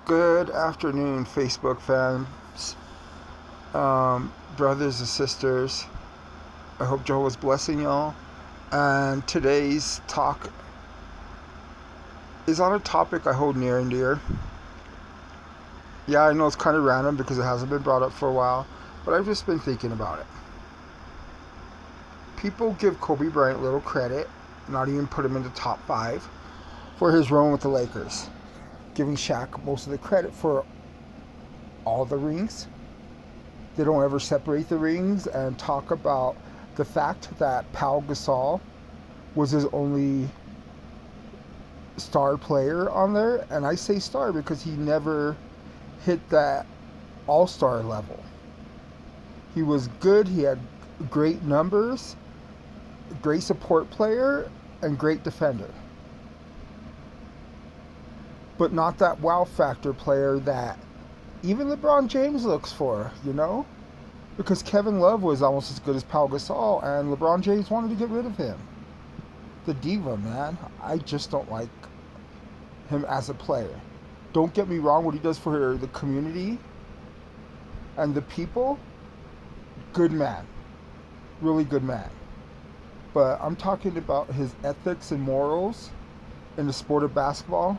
Good afternoon, Facebook fans, brothers and sisters. I hope Jehovah's blessing y'all. And today's talk is on a topic I hold near and dear. Yeah, I know it's kind of random because it hasn't been brought up for a while, but I've just been thinking about it. People give Kobe Bryant little credit, not even put him in the top five, for his run with the Lakers, giving Shaq most of the credit for all the rings. They don't ever separate the rings and talk about the fact that Pau Gasol was his only star player on there. And I say star because he never hit that all-star level. He was good, he had great numbers, great support player, and great defender. But not that wow factor player that even LeBron James looks for, you know? Because Kevin Love was almost as good as Pau Gasol, and LeBron James wanted to get rid of him. The diva, man. I just don't like him as a player. Don't get me wrong, what he does for the community and the people, good man. Really good man. But I'm talking about his ethics and morals in the sport of basketball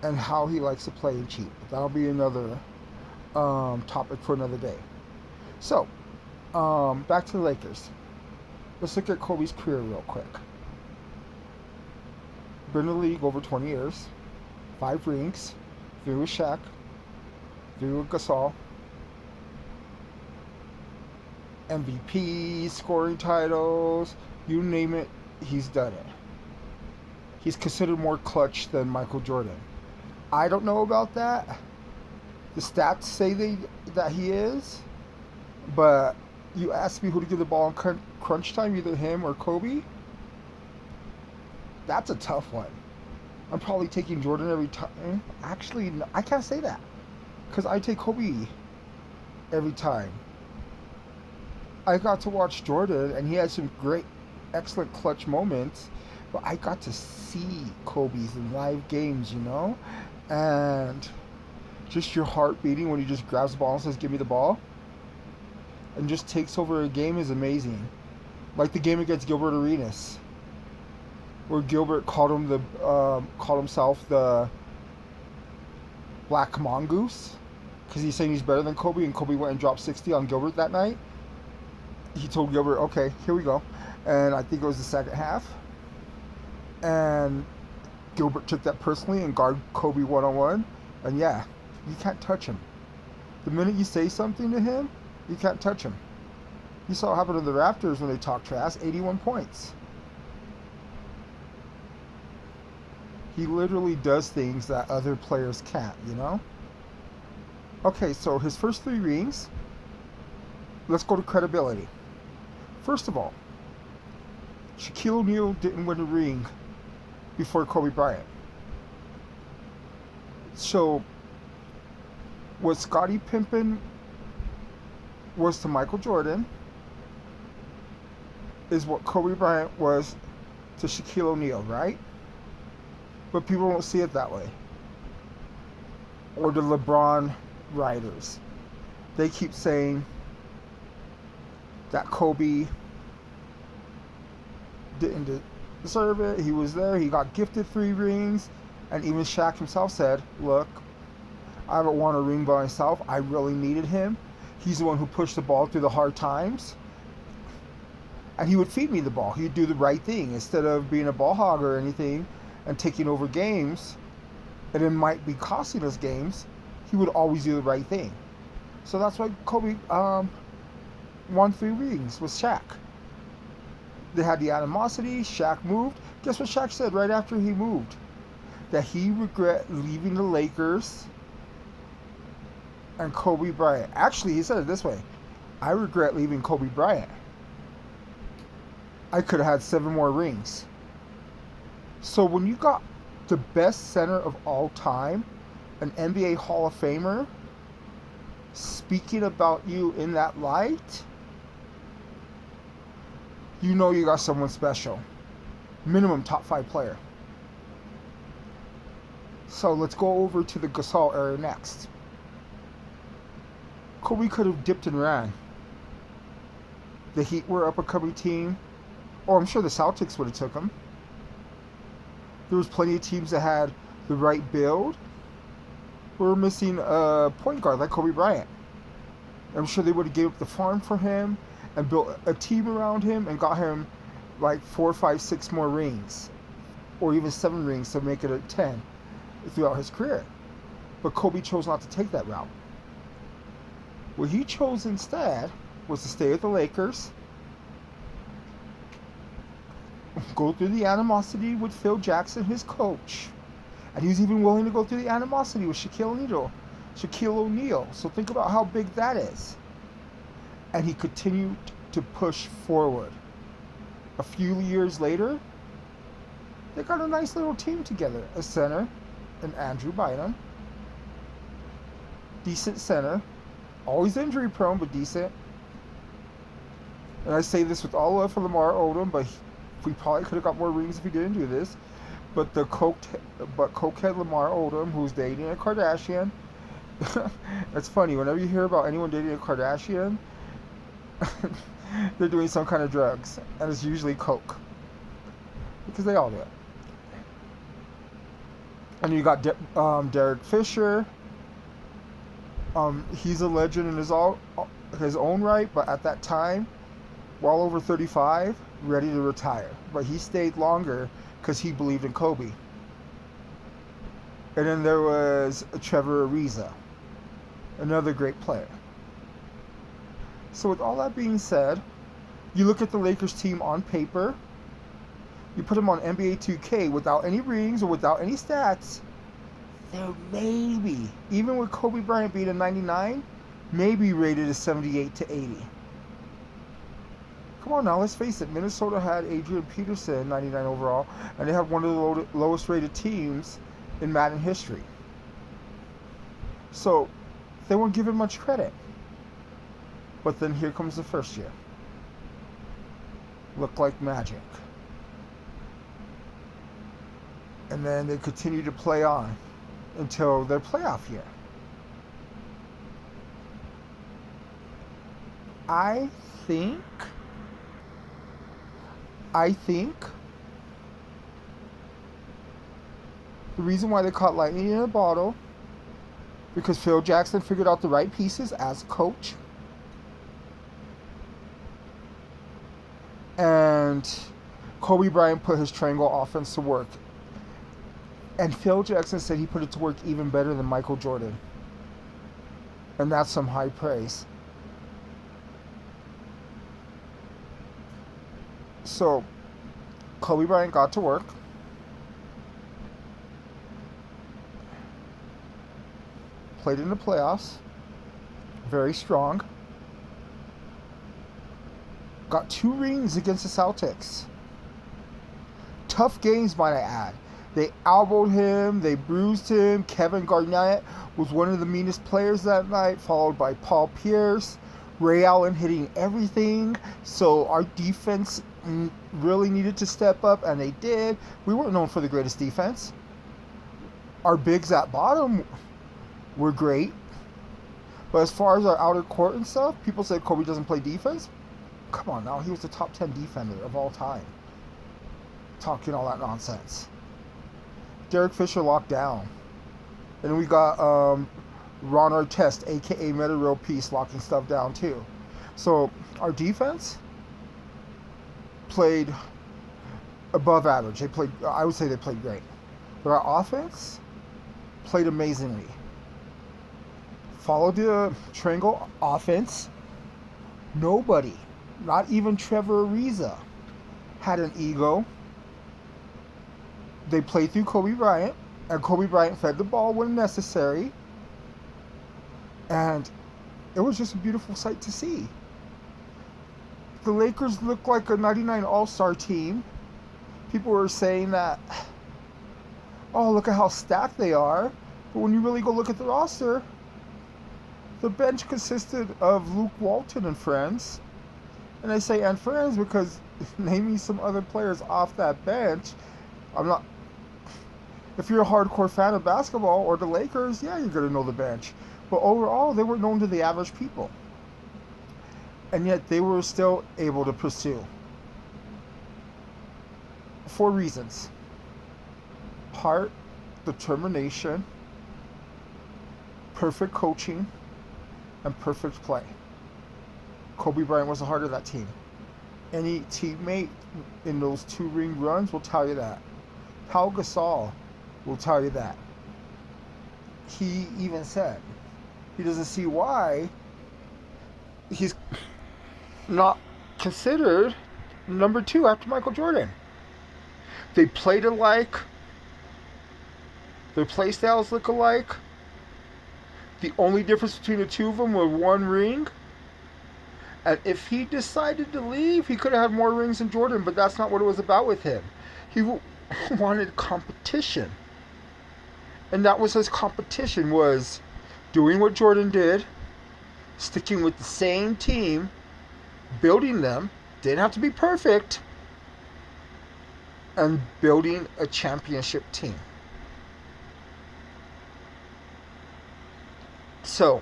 and how he likes to play and cheat. That'll be another topic for another day. So, back to the Lakers. Let's look at Kobe's career real quick. Been in the league over 20 years, 5 rings, 3 with Shaq, 3 with Gasol, MVP, scoring titles, you name it, he's done it. He's considered more clutch than Michael Jordan. I don't know about that. The stats say that he is, but you ask me who to give the ball in crunch time, either him or Kobe. That's a tough one. I'm probably taking Jordan every time. Actually, no, I can't say that because I take Kobe every time. I got to watch Jordan, and he had some great, excellent clutch moments, but I got to see Kobe's in live games, you know, and just your heart beating when he just grabs the ball and says, "Give me the ball," and just takes over a game is amazing. Like the game against Gilbert Arenas, where Gilbert called himself the Black Mongoose because he's saying he's better than Kobe, and Kobe went and dropped 60 on Gilbert that night. He told Gilbert, "Okay, here we go," and I think it was the second half, and Gilbert took that personally and guarded Kobe one-on-one, and yeah, you can't touch him. The minute you say something to him, you can't touch him. You saw what happened to the Raptors when they talked trash, 81 points. He literally does things that other players can't, you know? Okay, so his first 3 rings, let's go to credibility. First of all, Shaquille O'Neal didn't win a ring before Kobe Bryant. So, what Scottie Pippen was to Michael Jordan is what Kobe Bryant was to Shaquille O'Neal, right? But people don't see it that way. Or the LeBron writers. They keep saying that Kobe didn't deserve it. He was there. He got gifted 3 rings. And even Shaq himself said, "Look, I haven't won a ring by myself. I really needed him. He's the one who pushed the ball through the hard times. And he would feed me the ball. He'd do the right thing. Instead of being a ball hog or anything and taking over games, and it might be costing us games, he would always do the right thing." So that's why Kobe won 3 rings with Shaq. They had the animosity. Shaq moved. Guess what Shaq said right after he moved? That he regret leaving the Lakers and Kobe Bryant. Actually, he said it this way: "I regret leaving Kobe Bryant. I could have had 7 more rings." So when you got the best center of all time, an NBA Hall of Famer, speaking about you in that light, you know you got someone special. Minimum top 5 player. So let's go over to the Gasol era next. Kobe could have dipped and ran. The Heat were up a coming team, or I'm sure the Celtics would have took him. There was plenty of teams that had the right build. We were missing a point guard like Kobe Bryant. I'm sure they would have gave up the farm for him and built a team around him and got him like 4, 5, 6 more rings, or even 7 rings to make it a 10 throughout his career. But Kobe chose not to take that route. What he chose instead was to stay at the Lakers, go through the animosity with Phil Jackson, his coach, and he was even willing to go through the animosity with Shaquille O'Neal. So think about how big that is. And he continued to push forward. A few years later, they got a nice little team together. A center, and Andrew Bynum. Decent center. Always injury prone, but decent. And I say this with all love for Lamar Odom, but we probably could have got more rings if he didn't do this. But cokehead Lamar Odom, who's dating a Kardashian. It's funny, whenever you hear about anyone dating a Kardashian, they're doing some kind of drugs, and it's usually coke, because they all do it. And you got Derek Fisher. He's a legend in his own right, but at that time, well over 35, ready to retire. But he stayed longer because he believed in Kobe. And then there was Trevor Ariza, another great player. So with all that being said, you look at the Lakers team on paper, you put them on NBA 2K without any rings or without any stats, they're maybe, even with Kobe Bryant being a 99, maybe rated a 78 to 80. Come on now, let's face it, Minnesota had Adrian Peterson, 99 overall, and they have one of the lowest rated teams in Madden history. So, they weren't given much credit. But then here comes the first year. Looked like magic. And then they continue to play on until their playoff year. I think the reason why they caught lightning in a bottle, because Phil Jackson figured out the right pieces as coach. And Kobe Bryant put his triangle offense to work. And Phil Jackson said he put it to work even better than Michael Jordan. And that's some high praise. So, Kobe Bryant got to work. Played in the playoffs. Very strong. Got 2 rings against the Celtics. Tough games, might I add. They elbowed him. They bruised him. Kevin Garnett was one of the meanest players that night, followed by Paul Pierce. Ray Allen hitting everything. So our defense really needed to step up, and they did. We weren't known for the greatest defense. Our bigs at bottom were great. But as far as our outer court and stuff, people said Kobe doesn't play defense. Come on now, he was the top 10 defender of all time. Talking all that nonsense. Derek Fisher locked down. And we got Ron Artest, a.k.a. Meta World Peace, locking stuff down too. So our defense played above average. I would say they played great. But our offense played amazingly. Followed the triangle offense. Nobody, not even Trevor Ariza, had an ego. They played through Kobe Bryant, and Kobe Bryant fed the ball when necessary. And it was just a beautiful sight to see. The Lakers looked like a 99 All-Star team. People were saying that, oh, look at how stacked they are. But when you really go look at the roster, the bench consisted of Luke Walton and friends. And I say and friends because name me some other players off that bench. If you're a hardcore fan of basketball or the Lakers, yeah, you're going to know the bench. But overall, they were known to the average people. And yet they were still able to pursue. 4 reasons: heart, determination, perfect coaching, and perfect play. Kobe Bryant was the heart of that team. Any teammate in those 2 ring runs will tell you that. Pau Gasol will tell you that. He even said he doesn't see why he's not considered number 2 after Michael Jordan. They played alike. Their play styles look alike. The only difference between the two of them was 1 ring. And if he decided to leave, he could have had more rings than Jordan, but that's not what it was about with him. He wanted competition. And that was his competition, was doing what Jordan did, sticking with the same team, building them, didn't have to be perfect, and building a championship team. So,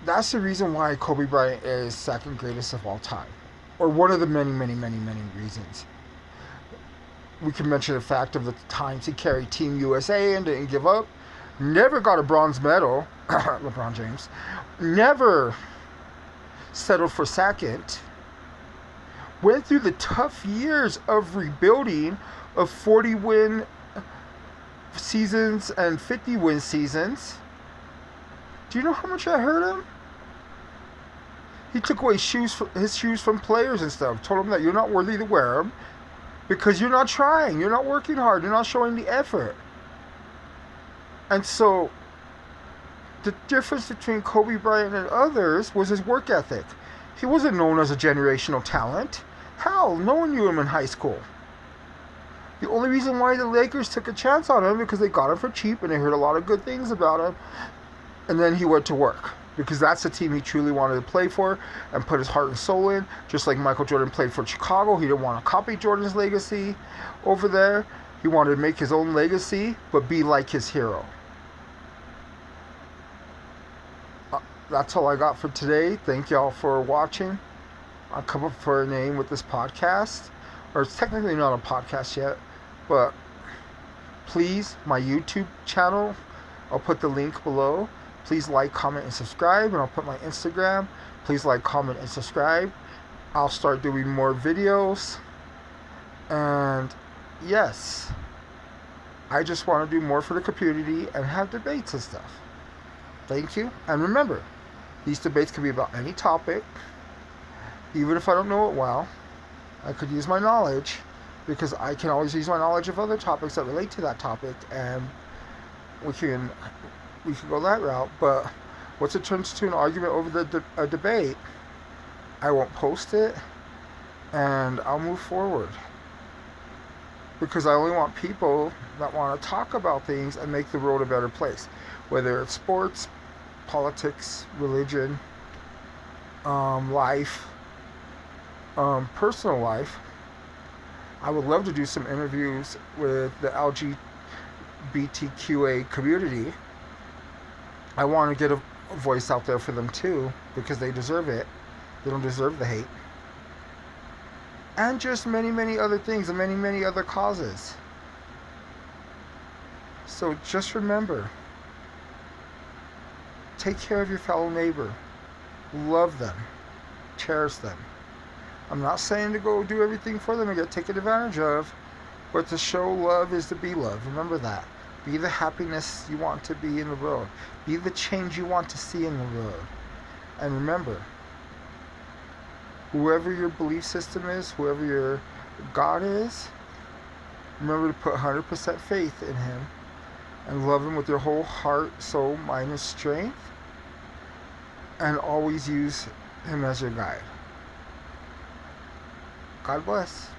that's the reason why Kobe Bryant is second greatest of all time. Or one of the many, many, many, many reasons. We can mention the fact of the times he carried Team USA and didn't give up. Never got a bronze medal, LeBron James. Never settled for second. Went through the tough years of rebuilding of 40-win seasons and 50-win seasons. Do you know how much that hurt him? He took away his shoes from players and stuff. Told them that you're not worthy to wear them because you're not trying. You're not working hard. You're not showing the effort. And so the difference between Kobe Bryant and others was his work ethic. He wasn't known as a generational talent. Hell, no one knew him in high school. The only reason why the Lakers took a chance on him because they got him for cheap and they heard a lot of good things about him. And then he went to work because that's the team he truly wanted to play for and put his heart and soul in. Just like Michael Jordan played for Chicago. He didn't want to copy Jordan's legacy over there. He wanted to make his own legacy, but be like his hero. That's all I got for today. Thank y'all for watching. I'll come up for a name with this podcast. Or it's technically not a podcast yet. But please, my YouTube channel, I'll put the link below. Please like, comment, and subscribe. And I'll put my Instagram. Please like, comment, and subscribe. I'll start doing more videos. And yes, I just want to do more for the community and have debates and stuff. Thank you. And remember, these debates can be about any topic. Even if I don't know it well, I could use my knowledge because I can always use my knowledge of other topics that relate to that topic, and we can go that route. But once it turns to an argument over a debate, I won't post it, and I'll move forward because I only want people that want to talk about things and make the world a better place, whether it's sports, politics, religion, life, personal life. I would love to do some interviews with the LGBTQA community. I want to get a voice out there for them too because they deserve it. They don't deserve the hate. And just many, many other things and many, many other causes. So just remember, take care of your fellow neighbor. Love them. Cherish them. I'm not saying to go do everything for them and get taken advantage of, but to show love is to be loved. Remember that. Be the happiness you want to be in the world. Be the change you want to see in the world. And remember, whoever your belief system is, whoever your God is, remember to put 100% faith in Him and love Him with your whole heart, soul, mind, and strength. And always use Him as your guide. God bless.